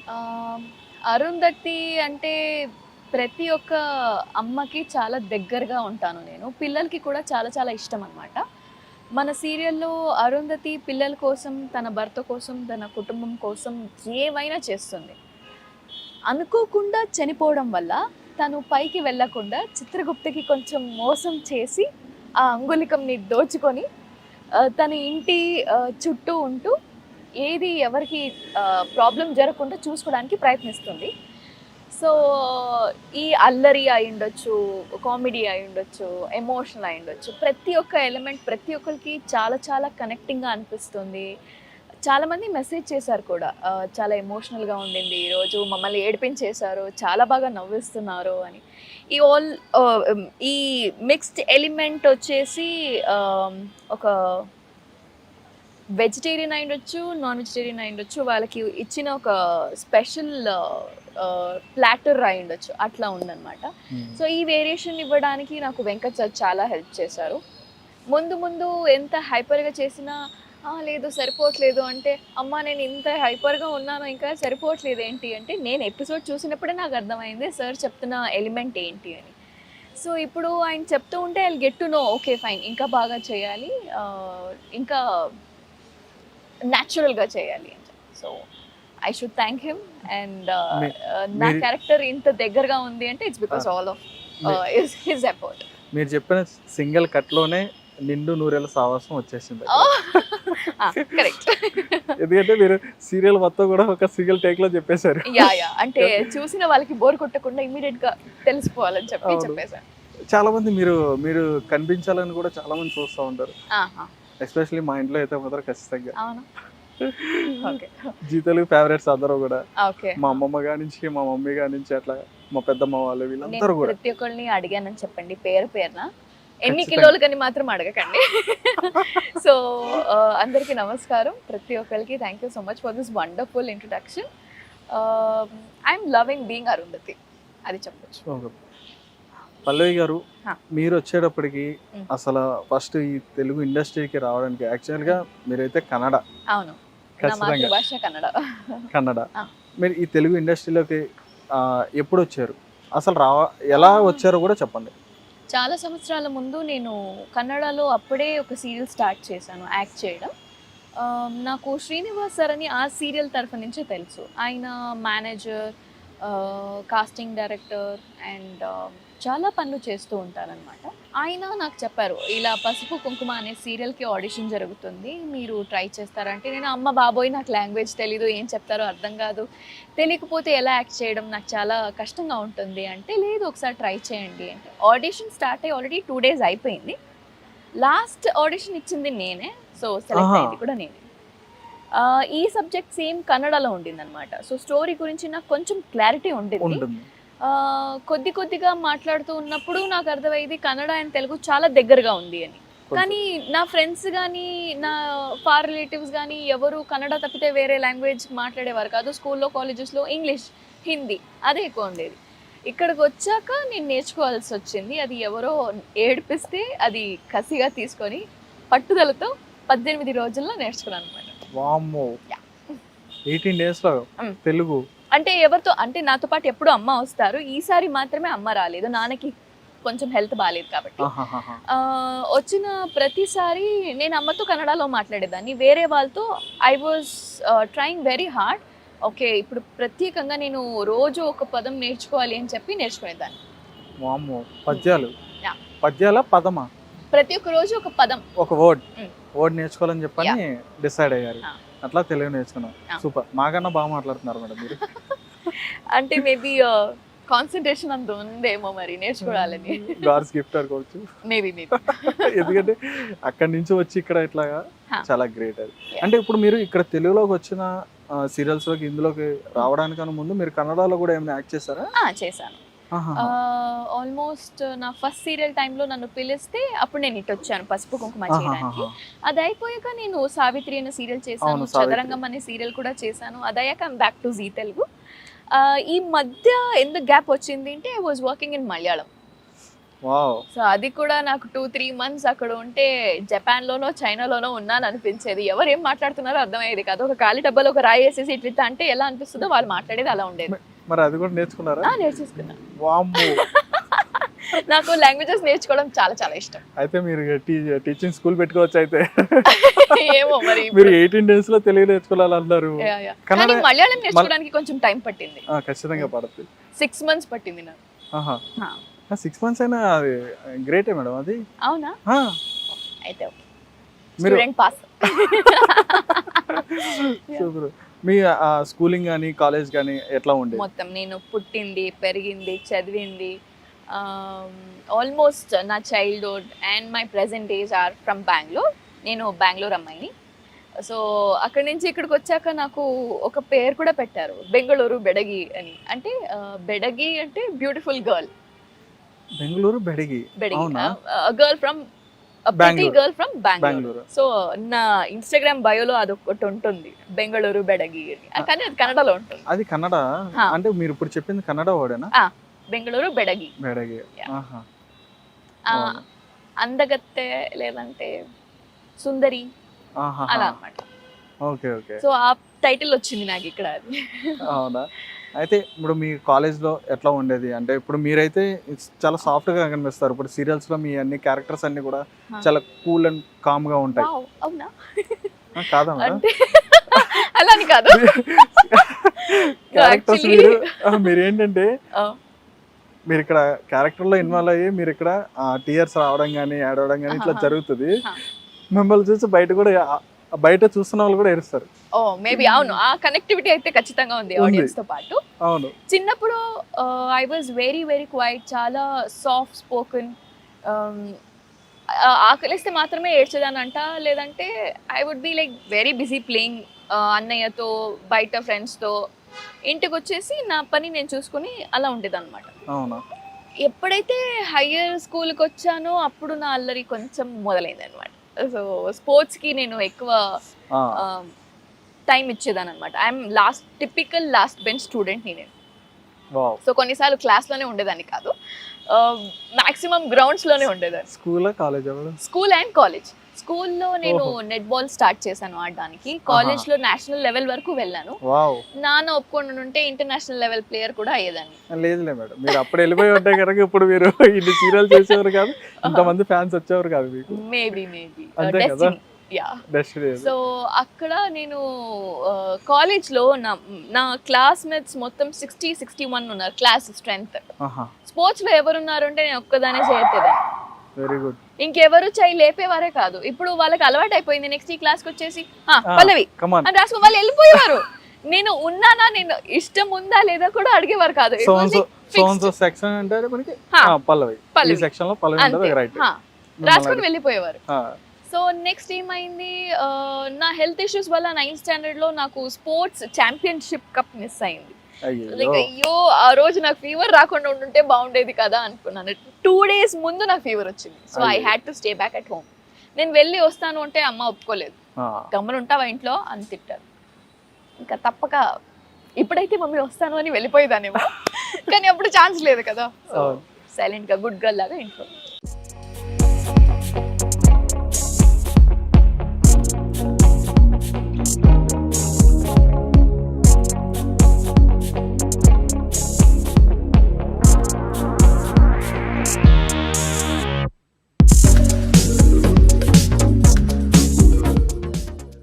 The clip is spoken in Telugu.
ఆహ్, అరుంధతి అంటే ప్రతి ఒక్క అమ్మకి చాలా దగ్గరగా ఉంటాను నేను. పిల్లలకి కూడా చాలా చాలా ఇష్టం అనమాట. మన సీరియల్‌లో అరుంధతి పిల్లల కోసం, తన భర్త కోసం, తన కుటుంబం కోసం ఏవైనా చేస్తుంది. అనుకోకుండా చనిపోవడం వల్ల తను పైకి వెళ్ళకుండా చిత్రగుప్తకి కొంచెం మోసం చేసి, ఆ అంగుళికంని దోచుకొని తన ఇంటి చుట్టూ ఉంటూ ఏది ఎవరికీ ప్రాబ్లమ్ జరగకుండా చూసుకోవడానికి ప్రయత్నిస్తుంది. సో, ఈ అల్లరి అయ్యుండొచ్చు, కామెడీ అయ్యుండొచ్చు, ఎమోషనల్ అయ్యుండొచ్చు. ప్రతి ఒక్క ఎలిమెంట్ ప్రతి ఒక్కళ్ళకి చాలా చాలా కనెక్టింగ్‌గా అనిపిస్తుంది. చాలామంది మెసేజ్ చేశారు కూడా. చాలా ఎమోషనల్‌గా ఉండింది ఈరోజు, మమ్మల్ని ఏడిపించేశారు, చాలా బాగా నవ్విస్తున్నారు అని. ఈ ఆల్ ఈ మిక్స్డ్ ఎలిమెంట్ వచ్చేసి ఒక వెజిటేరియన్ అయ్యుండొచ్చు, నాన్ వెజిటేరియన్ అయ్యుండొచ్చు. వాళ్ళకి ఇచ్చిన ఒక స్పెషల్ ప్లాటర్ అయ్యుండొచ్చు. అట్లా ఉందనమాట. సో, ఈ వేరియేషన్ ఇవ్వడానికి నాకు వెంకట్ సార్ చాలా హెల్ప్ చేశారు. ముందు ముందు ఎంత హైపర్‌గా చేసినా, లేదు సరిపోవట్లేదు అంటే, అమ్మ నేను ఇంత హైపర్‌గా ఉన్నాను ఇంకా సరిపోవట్లేదు ఏంటి అంటే, నేను ఎపిసోడ్ చూసినప్పుడే నాకు అర్థమైంది సార్ చెప్తున్న ఎలిమెంట్ ఏంటి అని. సో, ఇప్పుడు ఆయన చెప్తూ ఉంటే I will get to know okay fine ఇంకా బాగా చేయాలి. ఇంకా న్యాచురల్‌గా చేయాలి అని చెప్పి. So, I should thank him and మీ- నా మీరు క్యారెక్టర్ ఇంత దగ్గరగా ఉంది అంటే it's because all of his effort. మీరు చెప్పిన సింగిల్ కట్లోనే నిండు నూరేళ్ళ సావాసం వచ్చేసింది. కరెక్ట్. ఎందుకంటే మీరు సీరియల్ మొత్తం కూడా ఒక సింగిల్ టేక్ లో చెప్పేశారు. యా అంటే చూసిన వాళ్ళకి బోర్ కొట్టకుండా ఇమ్మీడియట్ గా తెలిసిపోవాలని చెప్పి అవును. చెప్పేశాను. చాలా మంది మీరు మీరు కనిపించాలని కూడా చాలా మంది చూస్తూ ఉంటారు. ఆహా, ఎస్పెషల్లీ మా ఇంట్లో అయితే మాత్రం ఖచ్చితంగా అవును. ఓకే జీ తెలుగు ఫేవరెట్స్ అందరూ కూడా ఓకే. మా అమ్మమ్మ గానించి మా మమ్మీ గానించి అట్లా మా పెద్దమ్మ వాళ్ళు నేను వీళ్ళందరూ కూడా ప్రతి ఒక్కరిని అడిగానని చెప్పండి పేరున. ఎన్ని ఖచ్చితంగా. కిలోలు కని మాత్రం అడగకండి. సో, అందరికీ నమస్కారం. ప్రతి ఒక్కరికి thank you so much for this wonderful introduction. I'm loving being Arundhati, అది చెప్పొచ్చు. ఓకే. పల్లవి గారు, హా. మీరు వచ్చేటప్పటికి మ్. అసలు ఫస్ట్ ఈ తెలుగు ఇండస్ట్రీకి రావడానికి యాక్చువల్గా మీరైతే కన్నడ, అవును, నా ఖచ్చితంగా మాతృభాష కన్నడ. కన్నడ. ఆ. మీరు ఈ తెలుగు ఇండస్ట్రీలోకి ఎప్పుడు వచ్చారు, అసలు ఎలా వచ్చారో కూడా చెప్పండి. చాలా సంవత్సరాల ముందు నేను కన్నడలో అప్పుడే ఒక సీరియల్ స్టార్ట్ చేశాను యాక్ట్ చేయడం. నాకు శ్రీనివాస్ సార్ అని ఆ సీరియల్ తరఫు నుంచే తెలుసు. ఆయన మేనేజర్, కాస్టింగ్ డైరెక్టర్ అండ్ చాలా పనులు చేస్తూ ఉంటారనమాట. ఆయన నాకు చెప్పారు, ఇలా పసుపు కుంకుమ అనే సీరియల్కి ఆడిషన్ జరుగుతుంది, మీరు ట్రై చేస్తారంటే నేను అమ్మ బాబోయ్ నాకు లాంగ్వేజ్ తెలీదు, ఏం చెప్తారో అర్థం కాదు, తెలియకపోతే ఎలా యాక్ట్ చేయడం నాకు చాలా కష్టంగా ఉంటుంది అంటే, లేదు ఒకసారి ట్రై చేయండి అంటే. ఆడిషన్ స్టార్ట్ అయ్యి ఆల్రెడీ 2 days అయిపోయింది. లాస్ట్ ఆడిషన్ ఇచ్చింది నేనే, సో సెలెక్ట్ ఆహా. అయింది కూడా నేనే. ఈ సబ్జెక్ట్ సేమ్ కన్నడలో ఉండింది అనమాట. సో స్టోరీ గురించి నాకు కొంచెం క్లారిటీ ఉండింది. ఉంటుంది. కొద్దిగా మాట్లాడుతూ ఉన్నప్పుడు నాకు అర్థమైంది కన్నడ అండ్ తెలుగు చాలా దగ్గరగా ఉంది అని. కానీ నా ఫ్రెండ్స్ కానీ నా ఫార్ రిలేటివ్స్ కానీ ఎవరు కన్నడ తప్పితే వేరే లాంగ్వేజ్ మాట్లాడేవారు కాదు. స్కూల్లో కాలేజెస్లో ఇంగ్లీష్, హిందీ అదే ఎక్కువ ఉండేది. ఇక్కడికి వచ్చాక నేను నేర్చుకోవాల్సి వచ్చింది. అది ఎవరో ఏడిపిస్తే అది కసిగా తీసుకొని పట్టుదలతో 18 రోజుల్లో నేర్చుకున్నాను అనమాట. వామ్మో, 18 days లో తెలుగు. అంటే ఎవరితో అంటే నాతో పాటు ఎప్పుడు అమ్మ వస్తారు, ఈసారి మాత్రమే అమ్మ రాలేదు, నాన్నకి కొంచెం హెల్త్ బాగాలేదు కాబట్టి. ఆహాహాహా. వచ్చిన ప్రతిసారి నేను అమ్మతో కన్నడలో మాట్లాడేదాన్ని, వేరే వాళ్ళతో I was trying very hard. Okay ఇప్పుడు ప్రత్యేకంగా నేను రోజు ఒక పదం నేర్చుకోవాలి అని చెప్పి నేర్చుకునేదాన్ని. వామ్మో, పద్యాలు. Yeah. పద్యాల పదమా? ప్రతి ఒక్క రోజు ఒక పదం, ఒక వర్డ్ Mm. వర్డ్ నేర్చుకోవాలని చెప్పని డిసైడ్ అయ్యారు. Ah. అట్లా తెలుగు నేర్చుకున్నాం. Ah. సూపర్, మాకన్నా బాగా మాట్లాడుతున్నారు మేడం మీరు. అంటే మేబీ కాన్సన్ట్రేషన్ అంత ఉందేమో మరి నేర్చుకోవాలని. గాడ్స్ గిఫ్ట్ అనుకోవచ్చు. మేబీ ఎందుకంటే అక్కడి నుంచి వచ్చి ఇక్కడ ఇట్లాగా Huh. చాలా గ్రేట్ అది. Yeah. అంటే ఇప్పుడు మీరు ఇక్కడ తెలుగులోకి వచ్చిన సీరియల్స్ లోకి ఇందులోకి రావడానికన్నా ముందు మీరు కన్నడలో కూడా ఏమైనా యాక్ట్ చేశారా? చేశాను. ఆహా. ఆల్మోస్ట్ నా ఫస్ట్ సీరియల్ టైంలో నన్ను పిలిస్తే అప్పుడు నేను ఇటు వచ్చాను పసుపు కుంకుమ చేయడానికి. అది అయిపోయాక నేను సావిత్రి అనే సీరియల్ చేశాను, అవును, సావిత్రి. చదరంగం అనే సీరియల్ కూడా చేశాను. అది అయ్యాక బ్యాక్ టు జీ తెలుగు. ఈ మధ్య ఎందుకు గ్యాప్ వచ్చింది అంటే I was working in Malayalam. Wow. So అది కూడా నాకు 2-3 months అక్కడ ఉంటే జపాన్లోనో చైనాలోనో ఉన్నాను అనిపించేది. ఎవరు ఏం మాట్లాడుతున్నారో అర్థమయ్యేది కాదు. ఒక ఖాళీ డబ్బాలో ఒక రాయి వేసేసి ఇట్లా అంటే ఎలా అనిపిస్తుందో వాళ్ళు మాట్లాడేది అలా ఉండేది. మరి అది కూడా నేర్చుకున్నారా? నేర్చేసుకున్నా. వామ్మో. నాకు లాంగ్వేజెస్ నేర్చుకోవడం చాలా చాలా ఇష్టం. అయితే మీరు టీచింగ్ స్కూల్ పెట్టుకోవచ్చు అయితే. ఏమో మరి మీరు 18 days లో తెలుగు నేర్చుకోవాలన్నారు. కానీ మలయాళం నేర్చుకోవడానికి కొంచెం టైం పట్టింది. ఖచ్చితంగా పడుతుంది. 6 months పట్టింది నాకు. 6 months అయినా అది గ్రేటే మేడం అది. అవునా? అయితే ఓకే. మీరు స్టూడెంట్ పాస్. సూపర్. మీ స్కూలింగ్ కానీ కాలేజ్ కానీ ఎట్లా ఉండేది? మొత్తం నేను పుట్టింది, పెరిగింది, చదివింది ఆల్మోస్ట్ నా childhood and my present age or from Bengaluru. నేను బెంగళూరు అమ్మాయిని. సో అక్కడి నుంచి ఇక్కడికి వచ్చాక నాకు ఒక పేరు కూడా పెట్టారు, బెంగళూరు బెడగి అని. అంటే బెడగి అంటే బ్యూటిఫుల్ గర్ల్. బెంగళూరు బెడగి. Girl from girl from Bengaluru. So నా ఇన్స్టాగ్రామ్ బయోలో అదొకటి ఉంటుంది, బెంగళూరు బెడగి అని. కానీ అది కన్నడలో ఉంటుంది. అది కన్నడ అంటే మీరు ఇప్పుడు చెప్పింది కన్నడ వర్డేనా? బెంగళూరు బెడగి. బెడగి. అందగత్తె లేదంటే సుందరి అలా అన్నమాట. Okay okay. సో ఆ టైటిల్ వచ్చింది నాకు ఇక్కడ. అవునా? అయితే ఇప్పుడు మీ కాలేజ్లో ఎట్లా ఉండేది అంటే ఇప్పుడు మీరైతే చాలా సాఫ్ట్గా కనిపిస్తారు. ఇప్పుడు సీరియల్స్లో మీ అన్ని క్యారెక్టర్స్ అన్ని కూడా చాలా కూల్ అండ్ కామ్గా ఉంటాయి. అవునా? కాదా? అంటే అలా అని కాదు. క్యారెక్టర్స్ మీరు ఏంటంటే మీరు ఇక్కడ క్యారెక్టర్లో ఇన్వాల్వ్ అయ్యి మీరు ఇక్కడ టీయర్స్ రావడం కానీ ఏడవడం కానీ ఇట్లా జరుగుతుంది. మిమ్మల్ని చూసి బయట చూస్తున్న వాళ్ళు కూడా ఏడుస్తారు. ఓ మేబీ అవును. ఆ కనెక్టివిటీ అయితే ఖచ్చితంగా ఉంది ఆడియన్స్ తో పాటు. అవును. చిన్నప్పుడు I was very very quiet, చాలా సాఫ్ట్ స్పోకెన్. ఆకలిస్తే మాత్రమే ఏడ్చేదానంట, లేదంటే I would be like very busy playing అన్నయ్యతో, బయట ఫ్రెండ్స్తో. ఇంటికి వచ్చేసి నా పని నేను చూసుకుని అలా ఉండేదన్నమాట. అవునా? ఎప్పుడైతే హయ్యర్ స్కూల్కి వచ్చానో అప్పుడు నా అల్లరి కొంచెం మొదలైంది అనమాట. సో స్పోర్ట్స్కి నేను ఎక్కువ టైం ఇచ్చేదాన్ని అనమాట. I'm typical last bench student నేను. సో కొన్నిసార్లు క్లాస్లోనే ఉండేదాన్ని కాదు, మాక్సిమం గ్రౌండ్స్లోనే ఉండేదాన్ని. School and college. స్కూల్లో నేను నెట్ బాల్ స్టార్ట్ చేశాను ఆడడానికి. కాలేజ్లో నేషనల్ లెవెల్ వరకు వెళ్ళాను. నాన్న ఒప్పుకొని ఉంటే ఇంటర్నేషనల్ లెవెల్ ప్లేయర్ కూడా అయ్యేదాన్ని. లేదులే మేడం, మీరు అప్పుడు వెళ్ళిపోయి ఉంటే కనుక ఇప్పుడు మీరు ఇన్ని సీరియల్ చేసేవారు కాదు, ఇంతమంది ఫ్యాన్స్ వచ్చేవారు కాదు మీకు. Maybe destiny. సో అక్కడ నేను కాలేజ్లో నా క్లాస్మేట్స్ మొత్తం 60-61 ఉన్నారు క్లాస్ స్ట్రెంత్. స్పోర్ట్స్లో ఎవరున్నారు అంటే నేను ఒక్కదానే చేయట్లేదాన్ని. Very good. ఇంకెవరు చేయి లేపేవారే కాదు. ఇప్పుడు వాళ్ళకి అలవాటు అయిపోయింది. నెక్స్ట్ ఈ క్లాస్కి వచ్చేసి పల్లవి అని రాసుకుని వాళ్ళు వెళ్ళిపోయేవారు. నేను ఉన్నానా, నేను ఇష్టం ఉందా లేదా కూడా అడిగేవారు కాదు. రాసుకుని వెళ్ళిపోయేవారు. సో నెక్స్ట్ ఏమైంది, నా హెల్త్ ఇష్యూస్ వల్ల 9th standard లో నాకు స్పోర్ట్స్ ఛాంపియన్షిప్ కప్ మిస్ అయింది. అయ్యో ఆ రోజు నాకు ఫీవర్ రాకుండా ఉండుంటే బాగుండేది కదా అనుకున్నాను. 2 days ముందు నాకు ఫీవర్ వచ్చింది. So I had to stay back at home. నేను వెళ్ళి వస్తాను అంటే అమ్మ ఒప్పుకోలేదు. గమ్మని ఉంటావా ఇంట్లో అని తిట్టారు. ఇంకా తప్పక ఇప్పుడైతే మమ్మీ వస్తాను అని వెళ్ళిపోయేదానేమో, కానీ అప్పుడు ఛాన్స్ లేదు కదా. సో సైలెంట్ గా గుడ్ గర్ల్ లాగా ఇంట్లో.